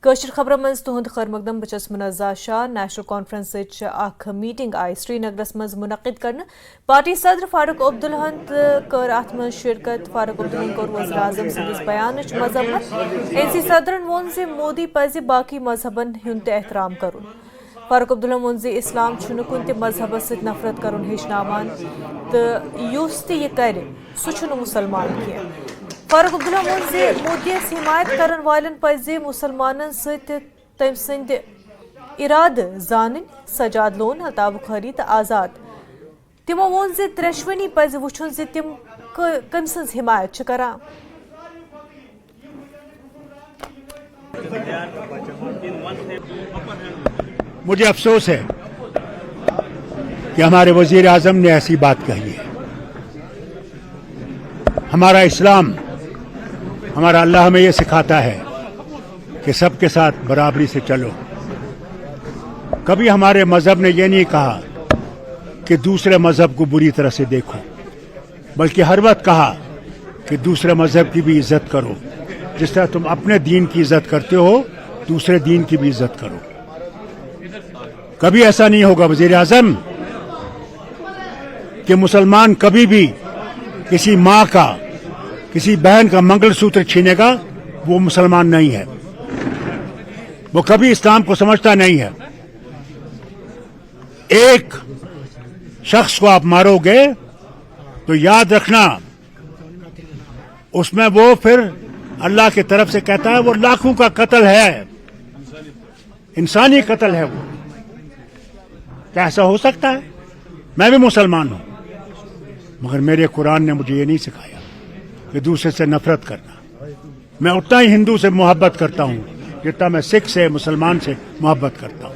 کشر خبرن مز تہد خیر مقدم بچس منزہ شاہ نیشنل کانفرنس اخ میٹنگ آئی سری نگرس مز منعقد کرنے پارٹی صدر فاروق عبداللہن کر ات مز شرکت فاروق عبداللہن کور وزیر اعظم سندس بیانچ مذمت این سی صدرن وون زِ مودی پزِ باقی مذہبن ہند تہ احترام کرن فاروق عبداللہ وون زِ اسلام چھُنہٕ کُنہِ تہِ مذہبس سۭتۍ نفرت کرن ہیٚچھناوان تہٕ یُس تہِ یہِ کرِ سُہ چھُنہٕ مُسلمان کینٛہہ فاروق عبداللہ وون زِ مودیس حمایت کرن والٮ۪ن پزِ مُسلمانن سۭتۍ تٔمۍ سٕنٛدِ اِرادٕ زانٕنۍ سجاد لون الطاف بخاری تہٕ آزاد تِمو ووٚن زِ ترٛیشوٕنی پزِ وٕچھُن زِ تِم کٔمۍ سٕنٛز حمایت چھِ کران مجھے افسوس ہے کہ ہمارے وزیر اعظم نے ایسی بات کہی ہے. ہمارا اسلام ہمارا اللہ ہمیں یہ سکھاتا ہے کہ سب کے ساتھ برابری سے چلو. کبھی ہمارے مذہب نے یہ نہیں کہا کہ دوسرے مذہب کو بری طرح سے دیکھو، بلکہ ہر وقت کہا کہ دوسرے مذہب کی بھی عزت کرو. جس طرح تم اپنے دین کی عزت کرتے ہو دوسرے دین کی بھی عزت کرو. کبھی ایسا نہیں ہوگا وزیر اعظم کہ مسلمان کبھی بھی کسی ماں کا کسی بہن کا منگل سوتر چھینے گا، وہ مسلمان نہیں ہے، وہ کبھی اسلام کو سمجھتا نہیں ہے. ایک شخص کو آپ مارو گے تو یاد رکھنا اس میں وہ پھر اللہ کی طرف سے کہتا ہے وہ لاکھوں کا قتل ہے، انسانی قتل ہے. وہ کیا ایسا ہو سکتا ہے؟ میں بھی مسلمان ہوں مگر میرے قرآن نے مجھے یہ نہیں سکھایا کہ دوسرے سے نفرت کرنا. میں اتنا ہی ہندو سے محبت کرتا ہوں جتنا میں سکھ سے مسلمان سے محبت کرتا ہوں.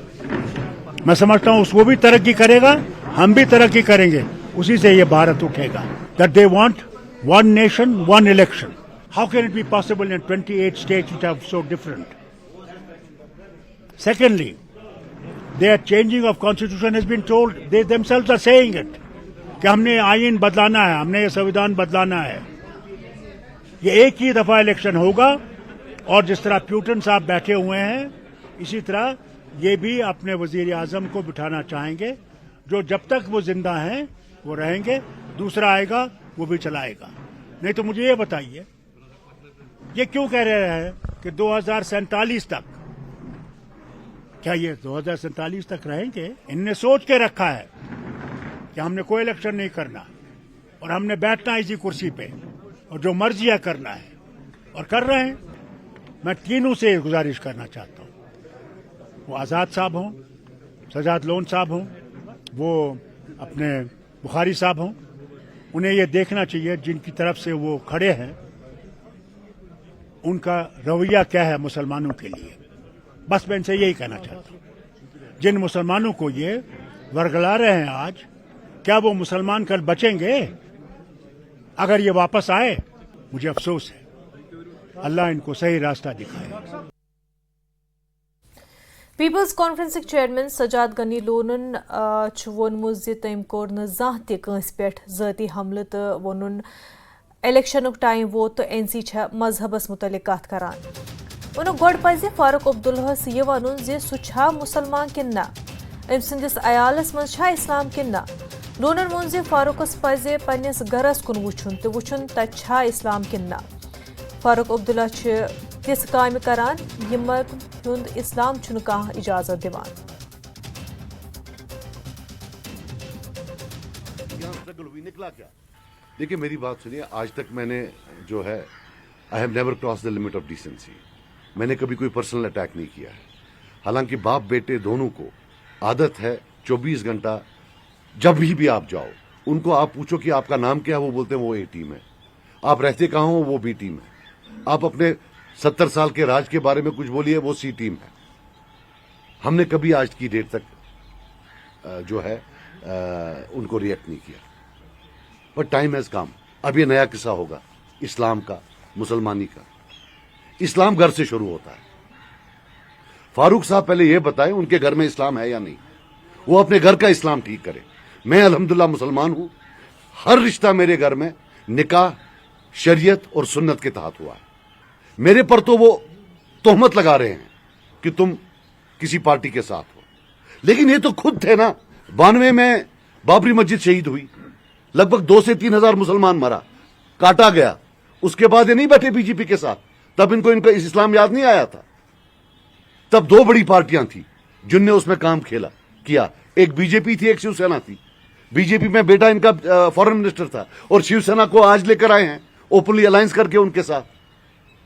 میں سمجھتا ہوں اس کو بھی ترقی کرے گا، ہم بھی ترقی کریں گے، اسی سے یہ بھارت اٹھے گا. That they want one nation, one election. How can it be possible in 28 states which are so different? Secondly, their changing of constitution has been told, they themselves are saying it, کہ ہم نے آئین بدلانا ہے، ہم نے یہ سویدھان بدلانا ہے. یہ ایک ہی دفعہ الیکشن ہوگا اور جس طرح پیوٹن صاحب بیٹھے ہوئے ہیں اسی طرح یہ بھی اپنے وزیر اعظم کو بٹھانا چاہیں گے، جو جب تک وہ زندہ ہیں وہ رہیں گے، دوسرا آئے گا وہ بھی چلائے گا. نہیں تو مجھے یہ بتائیے یہ کیوں کہہ رہے ہیں کہ 2047 تک، کیا یہ 2047 تک رہیں گے؟ ان نے سوچ کے رکھا ہے کہ ہم نے کوئی الیکشن نہیں کرنا اور ہم نے بیٹھنا اسی کرسی پہ اور جو مرضی ہے کرنا ہے اور کر رہے ہیں. میں تینوں سے گزارش کرنا چاہتا ہوں، وہ آزاد صاحب ہوں، سجاد لون صاحب ہوں، وہ اپنے بخاری صاحب ہوں، انہیں یہ دیکھنا چاہیے جن کی طرف سے وہ کھڑے ہیں ان کا رویہ کیا ہے مسلمانوں کے لیے. بس میں ان سے یہی کہنا چاہتا ہوں. جن مسلمانوں کو یہ ورگلا رہے ہیں آج، کیا وہ مسلمان کل بچیں گے؟ اگر یہ واپس آئے مجھے افسوس ہے. اللہ ان کو صحیح راستہ دکھائے. پیپلز کانفرنسک چیئرمین سجاد غنی لونن وونمت زِ تٔمۍ کوٚر نہٕ زانٛہہ تہِ کٲنٛسہِ پٮ۪ٹھ ذٲتی حملہٕ تہٕ ووٚنُن الیکشنُک ٹایم ووت تہٕ این سی چھےٚ مذہبس متعلق کتھ کران. ووٚنُکھ گۄڈٕ پزِ فاروق عبداللہس یہِ وَنُن زِ سُہ چھا مُسلمان کِنہٕ نہ، أمۍ سٕنٛدِس عیالس منٛز چھا اسلام کِنہٕ نہ. لونن ووٚن زِ فاروقس پزِ پننِس گرس کُن وٕچھُن تہٕ وٕچھُن تتہِ چھا اسلام کِنہٕ نہ. فاروق عبداللہ چھِ تِژھ کامہِ کران یِمن ہُنٛد اسلام چھُنہٕ کانٛہہ اجازت دِوان. دیکھیے میری بات سنیے، آج تک میں نے جو ہے I have never cross the limit of decency. میں نے کبھی کوئی پرسنل اٹیک نہیں کیا ہے. حالانکہ باپ بیٹے دونوں کو عادت ہے 24 گھنٹہ جب بھی آپ جاؤ ان کو آپ پوچھو کہ آپ کا نام کیا ہے، وہ بولتے ہیں وہ اے ٹیم ہے. آپ رہتے کہاں ہو، وہ بی ٹیم ہے. آپ اپنے 70 سال کے راج کے بارے میں کچھ بولیے، وہ سی ٹیم ہے. ہم نے کبھی آج کی ڈیٹ تک جو ہے ان کو ریئیکٹ نہیں کیا. But time has come. اب یہ نیا قصہ ہوگا اسلام کا، مسلمانی کا. اسلام گھر سے شروع ہوتا ہے. فاروق صاحب پہلے یہ بتائیں ان کے گھر میں اسلام ہے یا نہیں. وہ اپنے گھر کا اسلام ٹھیک کرے. میں الحمدللہ مسلمان ہوں. ہر رشتہ میرے گھر میں نکاح شریعت اور سنت کے تحت ہوا ہے. میرے پر تو وہ تہمت لگا رہے ہیں कि तुम किसी पार्टी के साथ हो, लेकिन ये तो खुद थे ना। 92 में बाबरी मस्जिद शहीद हुई, लगभग 2 से 3 हजार मुसलमान मरा, काटा गया, उसके बाद ये नहीं बैठे बीजेपी के साथ। तब इनको इनका इस्लाम याद नहीं आया था। तब 2 बड़ी पार्टियां थी जिनने उसमें काम किया, एक बीजेपी थी, एक शिवसेना थी। बीजेपी में बेटा इनका फॉरेन मिनिस्टर था, और शिवसेना को आज लेकर आए हैं ओपनली अलायंस करके उनके साथ।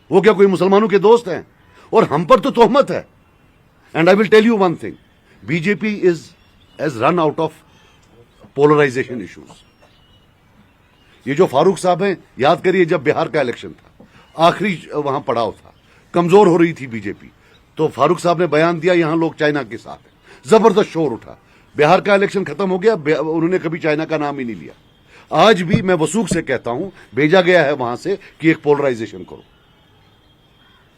वो क्या कोई मुसलमानों के दोस्त हैं? और हम पर तो तोहमत है। And I will tell you one thing, BJP has run out of polarisation issues. ये जो फारूक साहब हैं, याद करिए जब बिहार का इलेक्शन था, आखिरी वहां पड़ाव था, कमजोर हो रही थी बीजेपी, तो फारूक साहब ने बयान दिया यहां लोग चाइना के साथ हैं, जबरदस्त शोर उठा। बिहार का इलेक्शन खत्म हो गया, उन्होंने कभी चाइना का नाम ही नहीं लिया। आज भी मैं वसूख से कहता हूं, भेजा गया है वहां से कि एक पोलराइजेशन करो।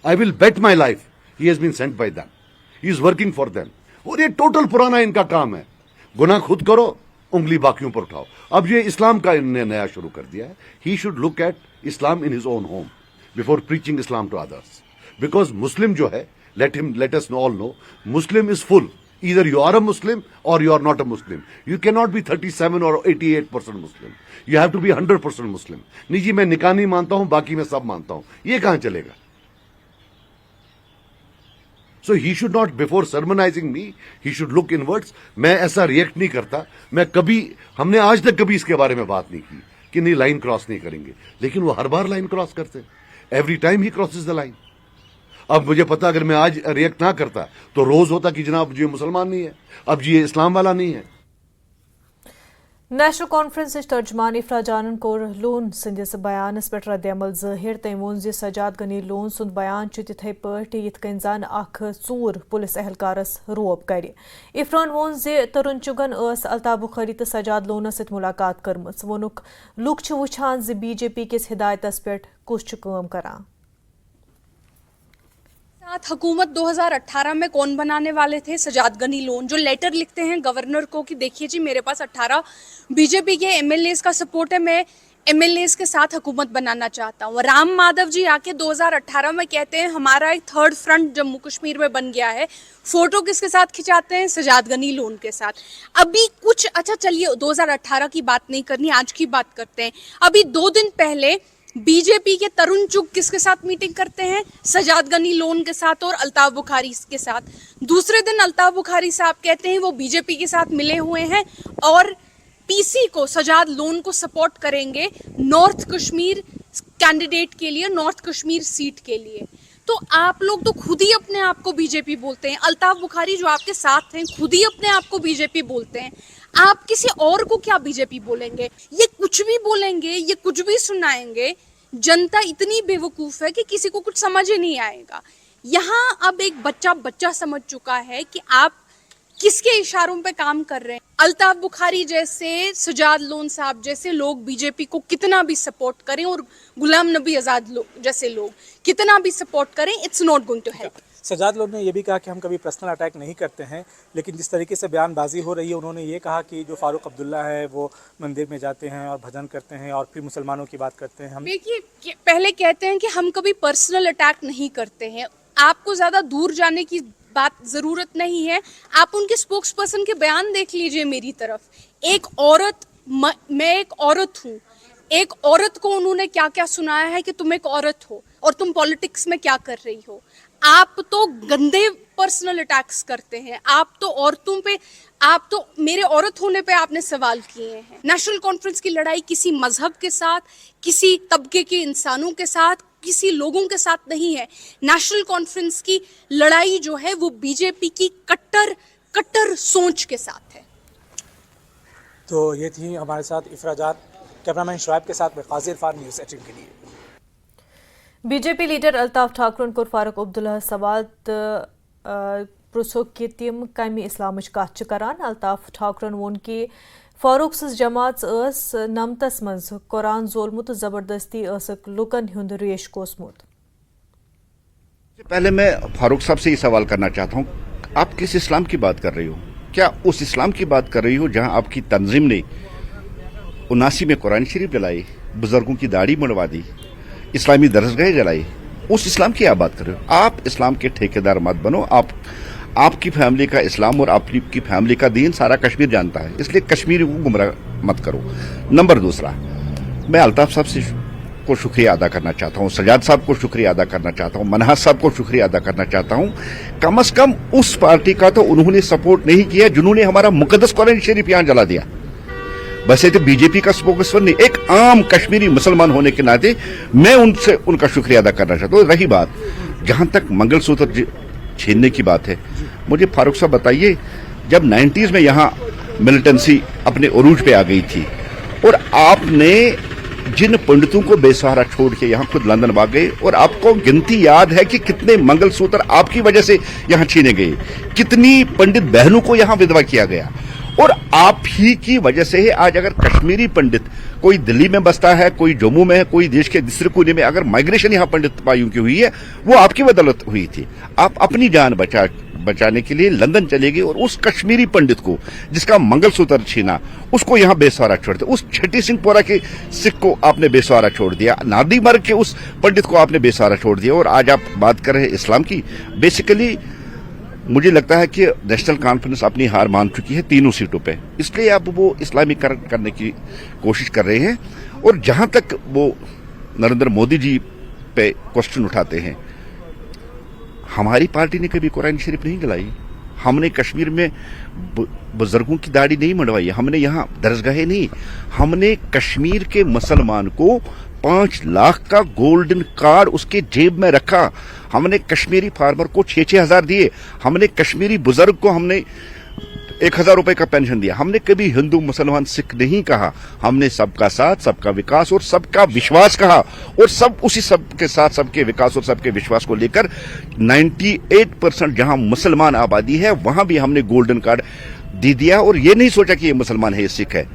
I will bet my life he has been sent by them, he is working for them. और ये टोटल पुराना इनका काम है, गुनाह खुद करो, उंगली बाकियों पर उठाओ। अब ये इस्लाम का इन्होंने नया शुरू कर दिया है। He should look at Islam in his own home before preaching Islam to others, because Muslim जो है, let us all know, Muslim is full. Either you are a Muslim or you are not a Muslim. You cannot be 37 or 88% Muslim. You have to be 100% Muslim. नहीं जी, मैं निकाह नहीं मानता हूं, बाकी मैं सब मानता हूं, ये कहां चलेगा? So he should not, before sermonizing me, he should look inwards. मैं ऐसा रिएक्ट नहीं करता। हमने आज तक कभी इसके बारे में बात नहीं की कि नहीं लाइन क्रॉस नहीं करेंगे, लेकिन वो हर बार लाइन क्रॉस करते। Every time he crosses the line. अब मुझे पता, अगर मैं आज रिएक्ट ना करता तो रोज होता कि जनाब जी मुसलमान नहीं है, अब जी इस्लाम वाला नहीं है। नेशनल कॉन्फ्रेंस तर्जमान इफ्रा जानन कोर लोन संदिस बयानस पे रद्दअमल ज़ाहिर। तम वोन ज सजाद गनी लोन सुंद बयान तिथे पे यथ कन जन अख चूर पुलिस एहलकारस रोब कर। इफ्रान वोन ज तरुण चुगन अल्ताफ बुखारी तो सजाद लोनस सत मुलाकात कर्मस। वोनुक लुक वुछान ज बीजेपी किस हिदायतस पे कुछ काम करान। हुकूमत 2018 में कौन बनाने वाले थे? सजाद गनी लोन, जो लेटर लिखते हैं गवर्नर को कि देखिए जी मेरे पास 18 बीजेपी के एमएलएस का सपोर्ट है, मैं एमएलएस के साथ हुकूमत बनाना चाहता हूँ। राम माधव जी आके 2018 में कहते हैं हमारा एक थर्ड फ्रंट जम्मू कश्मीर में बन गया है। फोटो किसके साथ खिंचाते हैं? सजाद गनी लोन के साथ। अभी कुछ, अच्छा चलिए 2018 की बात नहीं करनी, आज की बात करते हैं। अभी 2 दिन पहले बीजेपी के तरुण चुग किसके साथ मीटिंग करते हैं? सजाद गनी लोन के साथ और अल्ताफ बुखारी के साथ। दूसरे दिन अल्ताफ बुखारी साहब कहते हैं वो बीजेपी के साथ मिले हुए हैं और पीसी को, सजाद लोन को सपोर्ट करेंगे नॉर्थ कश्मीर कैंडिडेट के लिए, नॉर्थ कश्मीर सीट के लिए। तो आप लोग तो खुद ही अपने आप को बीजेपी बोलते हैं। अल्ताफ बुखारी जो आपके साथ हैं खुद ही अपने आप को बीजेपी बोलते हैं। आप किसी और को क्या बीजेपी बोलेंगे? ये कुछ भी बोलेंगे, ये कुछ भी सुनाएंगे, जनता इतनी बेवकूफ है कि किसी को कुछ समझ ही नहीं आएगा। यहाँ अब एक बच्चा समझ चुका है कि आप किसके इशारों पे काम कर रहे हैं। अल्ताफ बुखारी जैसे, सजाद लोन साहब जैसे लोग बीजेपी को कितना भी सपोर्ट करें और गुलाम नबी आजाद जैसे लोग कितना भी सपोर्ट करें, it's not going to help. Sajjad Lone ने यह भी कहा कि हम कभी पर्सनल अटैक नहीं करते हैं, लेकिन जिस तरीके से बयानबाजी हो रही है, उन्होंने ये कहा कि जो फारूक अब्दुल्ला है वो मंदिर में जाते हैं और भजन करते हैं और फिर मुसलमानों की बात करते हैं। हम देखिए, पहले कहते हैं कि हम कभी पर्सनल अटैक नहीं करते हैं। आपको ज़्यादा दूर जाने की बात ज़रूरत नहीं है, आप उनके स्पोक्स पर्सन के बयान देख लीजिए मेरी तरफ। एक औरत, मैं एक औरत हूँ, एक औरत को उन्होंने क्या क्या सुनाया है कि तुम एक औरत हो और तुम पॉलिटिक्स में क्या कर रही हो। आप तो गंदे पर्सनल अटैक्स करते हैं, आप तो औरतों पे, आप तो मेरे औरत होने पे आपने सवाल किए हैं। नेशनल कॉन्फ्रेंस की लड़ाई किसी मजहब के साथ, किसी तबके के इंसानों के साथ, किसी लोगों के साथ नहीं है। नेशनल कॉन्फ्रेंस की लड़ाई जो है वो बीजेपी की कट्टर सोच के साथ है। तो ये थी हमारे साथ इफ्रा जान। कैमरामैन शुआइब के साथ मैं काजी इरफान, न्यूज़ 18 के लिए। बीजेपी लीडर अल्ताफ ठाकुरन कोर फारूक अब्दुल्ला सवाल पृछुक कि तिम कमि इस्लामच कथ करान। अल्ताफ ठाकुरन वोन कि फारूक सज जमात नमतस मज कुरान जोलमुत जबरदस्ती लुकन हुंद रेश कोसमुत। पहले मैं फारूक साहब से ये सवाल करना चाहता हूँ, आप किस इस्लाम की बात कर रही हो? क्या उस इस्लाम की बात कर रही हो जहाँ आपकी तंजीम ने 79 में कुरान शरीफ जलाई, बुजुर्गों की दाढ़ी मुड़वा दी, इस्लामी दरसगाहें जलाई, उस इस्लाम की आप बात कर रहे हो? आप इस्लाम के ठेकेदार मत बनो। आपकी फैमिली का इस्लाम और आपकी फैमिली का दीन सारा कश्मीर जानता है, इसलिए कश्मीरी को गुमराह मत करो। नंबर दूसरा, मैं अल्ताफ साहब से को शुक्रिया अदा करना चाहता हूँ, सजाद साहब को शुक्रिया अदा करना चाहता हूँ, मनहाज साहब को शुक्रिया अदा करना चाहता हूँ। कम से कम उस पार्टी का तो उन्होंने सपोर्ट नहीं किया जिन्होंने हमारा मुकद्दस कुरान शरीफ यहाँ जला दिया। वैसे तो बीजेपी का स्पोकसमैन नहीं, एक आम कश्मीरी मुसलमान होने के नाते मैं उनका शुक्रिया अदा करना चाहता हूँ। रही बात जहां तक मंगलसूत्र छीनने की बात है, मुझे फारूक साहब बताइए, जब 90s में यहाँ मिलिटेंसी अपने उरूज पे आ गई थी और आपने जिन पंडितों को बेसहारा छोड़ के यहाँ खुद लंदन भाग गए, और आपको गिनती याद है कि कितने मंगलसूत्र आपकी वजह से यहाँ छीने गए, कितनी पंडित बहनों को यहाँ विधवा किया गया, और आप ही की वजह से है आज अगर कश्मीरी पंडित कोई दिल्ली में बसता है, कोई जम्मू में है, कोई देश के दूसरे कोने में, अगर माइग्रेशन यहाँ पंडित भाइयों की हुई है वो आपकी बदौलत हुई थी। आप अपनी जान बचाने के लिए लंदन चले गए और उस कश्मीरी पंडित को जिसका मंगलसूत्र छीना उसको यहाँ बेसहारा छोड़ दिया। उस छठी सिंहपोरा के सिख को आपने बेसहारा छोड़ दिया, नादी मर्ग के उस पंडित को आपने बेसहारा छोड़ दिया, और आज आप बात कर रहे हैं इस्लाम की। बेसिकली मुझे लगता है कि नेशनल कॉन्फ्रेंस अपनी हार मान चुकी है तीनों सीटों पे, इसलिए अब वो इस्लामीकरण करने की कोशिश कर रहे हैं। और जहां तक वो नरेंद्र मोदी जी पे क्वेश्चन उठाते हैं, हमारी पार्टी ने कभी कुरान शरीफ नहीं जलाई, हमने कश्मीर में बुजुर्गों की दाढ़ी नहीं मंडवाई, हमने यहाँ दरसगाहें नहीं, हमने कश्मीर के मुसलमान को 5 लाख का गोल्डन कार्ड उसके जेब में रखा, हमने कश्मीरी फार्मर को 6-6 हजार दिए, हमने कश्मीरी बुजुर्ग को हमने 1000 रुपए का पेंशन दिया। हमने कभी हिंदू मुसलमान सिख नहीं कहा, हमने सबका साथ, सबका विकास और सबका विश्वास कहा, और सब उसी सबके साथ, सबके विकास और सबके विश्वास को लेकर 98% जहां मुसलमान आबादी है वहां भी हमने गोल्डन कार्ड दे दिया, और ये नहीं सोचा कि ये मुसलमान है, ये सिख है।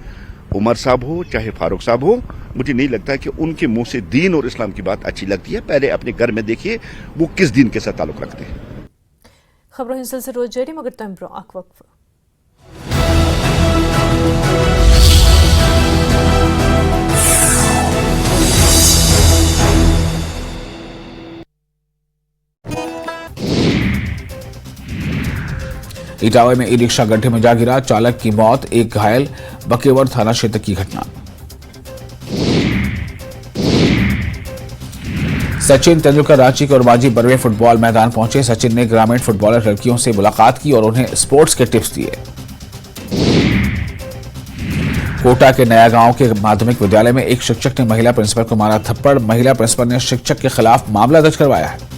उमर साहब हो चाहे फारूक साहब हो, मुझे नहीं लगता कि उनके मुंह से दीन और इस्लाम की बात अच्छी लगती है। पहले अपने घर में देखिए वो किस दीन के साथ ताल्लुक रखते हैं। खबरों हिंसल से रोज जारी मगर तम ब्रो आख वक्फ। इटावा में ई रिक्शा गड्ढे में जा गिरा, चालक की मौत, एक घायल, बकेवर थाना क्षेत्र की घटना। सचिन तेंदुलकर रांची के उर्माजी बरवे फुटबॉल मैदान पहुंचे। सचिन ने ग्रामीण फुटबॉलर लड़कियों से मुलाकात की और उन्हें स्पोर्ट्स के टिप्स दिए। कोटा के नया गांव के माध्यमिक विद्यालय में एक शिक्षक ने महिला प्रिंसिपल को मारा थप्पड़, महिला प्रिंसिपल ने शिक्षक के खिलाफ मामला दर्ज करवाया है।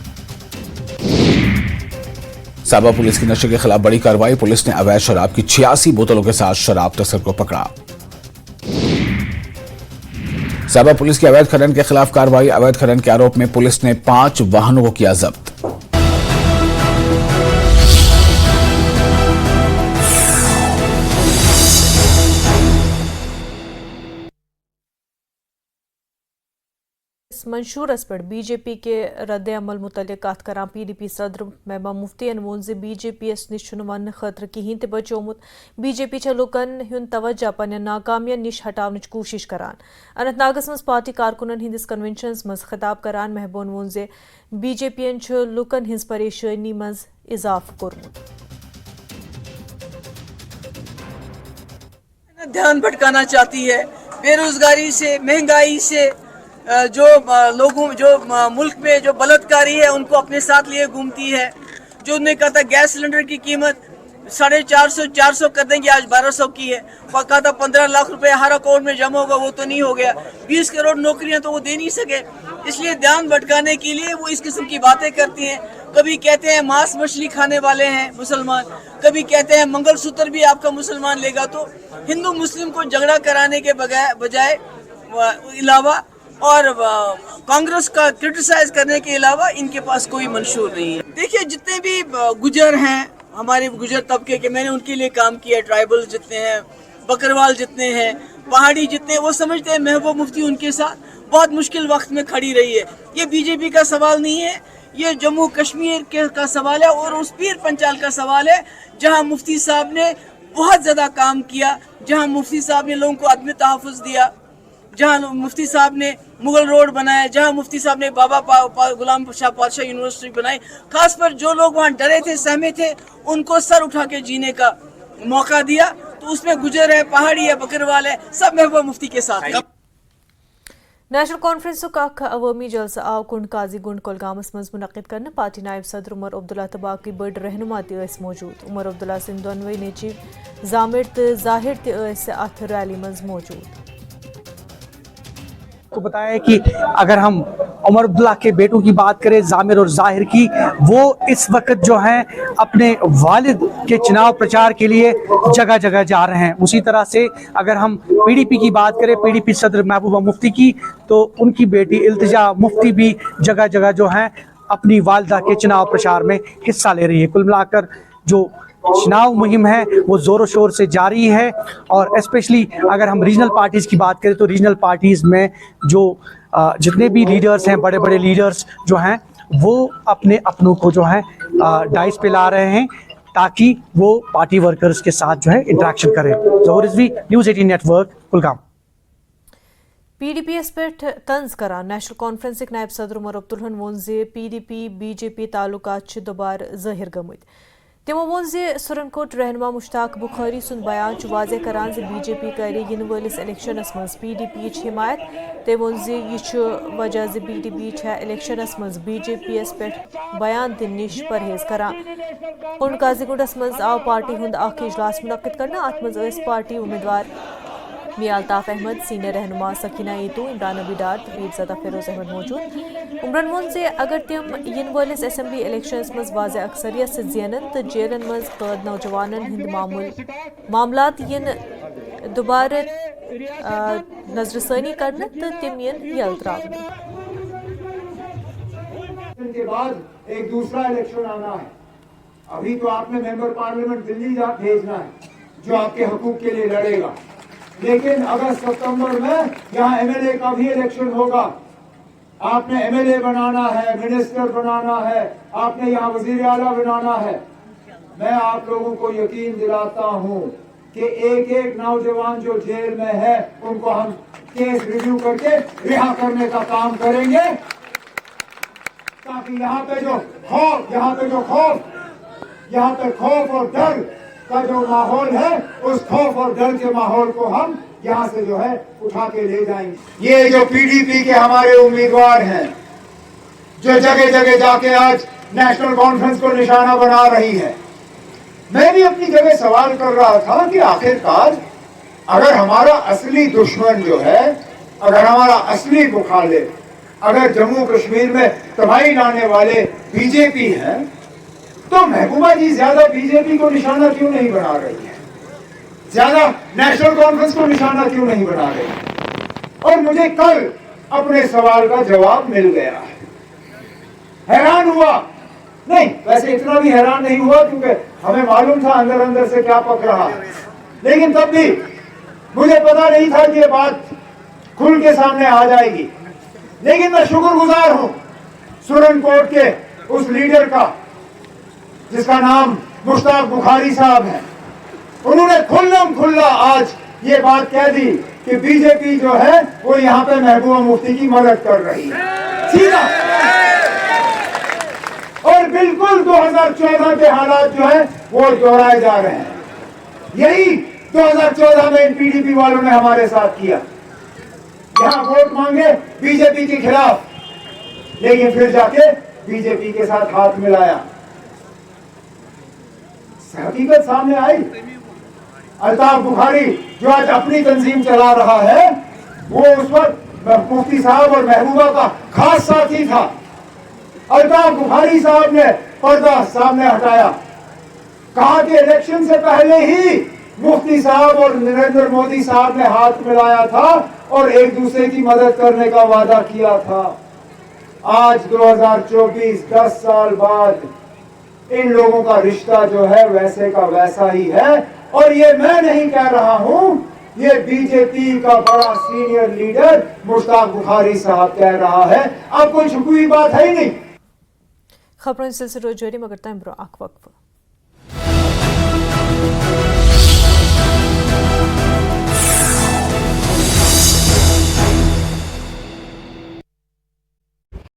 साबा पुलिस की नशे के खिलाफ बड़ी कार्रवाई, पुलिस ने अवैध शराब की 86 बोतलों के साथ शराब तस्कर को पकड़ा। साबा पुलिस की अवैध खनन के खिलाफ कार्रवाई, अवैध खनन के आरोप में पुलिस ने 5 वाहनों को किया जब्त। मंशूर पर बीजेपी के रद्द अमल मुतल्लिक कत करान PDP सदर महबूबा मुफ्तियन वोन जे BJP निश वन खतर कहीं ते बचोमुत, BJP लुकन हुंद तवज्जो पन्न नाकामियन निश हटावनच कोशिश करान। अनंतनागस मज पार्टी कारकुनन हिंदिस कन्वेंशनस मज खिताब करान महबूबन वोन जे BJP लुकन हिंज परेशानी मज इजाफ कोरमुत। ध्यान भटकाना चाहती है, बेरोजगारी से, महंगाई से, जो लोगों जो मुल्क में जो बलात्कारी है उनको अपने साथ लिए घूमती है। जो उन्होंने कहा था गैस सिलेंडर की कीमत 450 कर देंगे, आज 1200 की है। और कहा था 15 लाख रुपए हर अकाउंट में जमा होगा, वो तो नहीं हो गया। 20 करोड़ नौकरियां तो वो दे नहीं सके, इसलिए ध्यान भटकाने के लिए वो इस किस्म की बातें करती हैं। कभी कहते हैं मांस मछली खाने वाले हैं मुसलमान, कभी कहते हैं मंगलसूत्र भी आपका मुसलमान लेगा। तो हिंदू मुस्लिम को झगड़ा कराने के बजाय अलावा और कांग्रेस का क्रिटिसाइज करने के अलावा इनके पास कोई मंशूर नहीं है। देखिए जितने भी गुजर हैं, हमारे गुजर तबके के, मैंने उनके लिए काम किया। ट्राइबल जितने हैं, बकरवाल जितने हैं, पहाड़ी जितने, वो समझते हैं महबूबा मुफ्ती उनके साथ बहुत मुश्किल वक्त में खड़ी रही है। ये BJP का सवाल नहीं है, ये जम्मू कश्मीर का सवाल है और उस पीर पंचाल का सवाल है, जहाँ मुफ्ती साहब ने बहुत ज़्यादा काम किया, जहाँ मुफ्ती साहब ने लोगों को अदम तहफ़्फ़ुज़ दिया। जहाँ मुफ्ती साहब ने मुगल रोड बनाया, जहाँ मुफ्ती साहब ने बाबा गुलाम शाह पातशाह यूनिवर्सिटी बनाई, खास पर जो लोग वहाँ डरे थे, सहमे थे, उनको सर उठा के जीने का मौका दिया। तो उसमें गुजर है, पहाड़ी है, बकरवाल है, सब महबूबा मुफ्ती के साथ है। नेशनल कॉन्फ्रेंस अवामी जलसा आव कुंड काजी गुंड कोलगामस मज मुनक़िद करने पार्टी नायब सदर उमर अब्दुल्ला तबाक की बड़ रहनुमा मौजूद। उमर अब्दुल्ला सिंह दोनवे नेची जामिर तो जाहिर अथ रैली मज मौजूद। को बताया है कि अगर हम उमर अब्दुल्ला के बेटों की बात करें, जामिर और जाहिर की, वो इस वक्त जो हैं अपने वालिद के चुनाव प्रचार के लिए जगह जगह जा रहे हैं। उसी तरह से अगर हम पीडीपी की बात करें, पीडीपी सदर महबूबा मुफ्ती की, तो उनकी बेटी इल्तिजा मुफ्ती भी जगह जगह जो हैं अपनी वालिदा के चुनाव प्रचार में हिस्सा ले रही है। कुल मिलाकर जो चुनाव मुहिम है वो ज़ोरों शोर से जारी है। और स्पेशली अगर हम रीजनल पार्टीज़ की बात करें तो रीजनल पार्टीज़ में जो जितने भी लीडर्स हैं, बड़े बड़े लीडर्स जो हैं, वो अपने अपनों को जो है डाइस पे ला रहे हैं ताकि वो पार्टी वर्कर्स के साथ जो है इंटरेक्शन करें। Zohar Rizvi, news 18 network, Kulgam. PDP's पे तंज करान नेशनल कॉन्फ्रेंस नायब सदर उमर अब्दुल्लाहन वोन जे PDP BJP ताल्लुकात दोबार ज़ाहिर गमत। तमो वोन जे सुरनकोट रहनुमा मुश्ताक बुखारी सुन बयान वाज़े करान जे BJP करे इन वलिस इलेक्शनस मज PDP हिमायत। तम वोन जे यह वजह जे PDP इलेक्शनस मज BJP पे बयान दिन निश परहेज करान। कुंड काजीगुंडस मज आव पार्टी हुंद अख इजलास मुनक़िद करना। अत मज पार्टी उम्मीदवार मियां अल्ताफ अहमद, सीनियर रहनुमा सकीना येतू, इमरान नबी डार, पीरज़ादा फिरोज अहमद मौजूद। उमरन वोन से अगर तम इन वलिस असम्बली इलेक्शनस मज वाज़े अक्सरियत से जेनन तो जेलन मज कैद नौजवानन हिंद मामलात यन दोबारा नजरसानी करने तो तम यन यल त्रावने। के बाद एक दूसरा इलेक्शन आना है। अभी तो आपने मेंबर पार्लियामेंट दिल्ली भेजना है जो आपके हकूक के लिए लड़ेगा, लेकिन अगस्त सितंबर में यहाँ MLA का भी इलेक्शन होगा। आपने MLA बनाना है, मिनिस्टर बनाना है, आपने यहाँ वजीर आला बनाना है। मैं आप लोगों को यकीन दिलाता हूँ कि एक एक नौजवान जो जेल में है उनको हम केस रिव्यू करके रिहा करने का काम करेंगे, ताकि यहाँ पे खौफ और डर का जो माहौल है, उस खौफ और डर के माहौल को हम यहाँ से जो है उठा के ले जाएंगे। ये जो PDP के हमारे उम्मीदवार हैं, जो जगह जगह जाके आज नेशनल कॉन्फ्रेंस को निशाना बना रही है, मैं भी अपनी जगह सवाल कर रहा था कि आखिरकार अगर हमारा असली दुश्मन जो है, अगर हमारा असली मुखालिफ, अगर जम्मू कश्मीर में तबाही लाने वाले BJP हैं, तो महबूबा जी ज्यादा BJP को निशाना क्यों नहीं बना रही है, ज्यादा नेशनल कॉन्फ्रेंस को निशाना क्यों नहीं बना रही है? और मुझे कल अपने सवाल का जवाब मिल गया। हैरान हुआ नहीं, वैसे इतना भी हैरान नहीं हुआ क्योंकि हमें मालूम था अंदर अंदर से क्या पक रहा है, लेकिन तब भी मुझे पता नहीं था कि ये बात खुल के सामने आ जाएगी। लेकिन मैं शुक्रगुजार हूं सुरनकोट के उस लीडर का जिसका नाम मुश्ताक बुखारी साहब है। उन्होंने खुल्ला आज ये बात कह दी कि BJP जो है वो यहाँ पे महबूबा मुफ्ती की मदद कर रही है, सीधा। और बिल्कुल 2014 के हालात जो है वो दोहराए जा रहे हैं। यही 2014 में इन PDP वालों ने हमारे साथ किया, यहाँ वोट मांगे BJP के खिलाफ, लेकिन फिर जाके BJP के साथ हाथ मिलाया। हकीकत सामने आई। अल्ताफ बुखारी जो आज अपनी तंजीम चला रहा है, वो उस वक्त मुफ्ती साहब और महबूबा का खास साथी था। अल्ताफ बुखारी साहब ने पर्दा सामने हटाया, कहा कि इलेक्शन से पहले ही मुफ्ती साहब और नरेंद्र मोदी साहब ने हाथ मिलाया था और एक दूसरे की मदद करने का वादा किया था। आज 2024 10 साल बाद इन लोगों का रिश्ता जो है वैसे का वैसा ही है। और ये मैं नहीं कह रहा हूं, ये BJP का बड़ा सीनियर लीडर मुश्ताक बुखारी साहब कह रहा है। अब कोई छुपी हुई बात है ही नहीं। खबरों सिलसिले जारी मगर तम ब्रो वक्फ।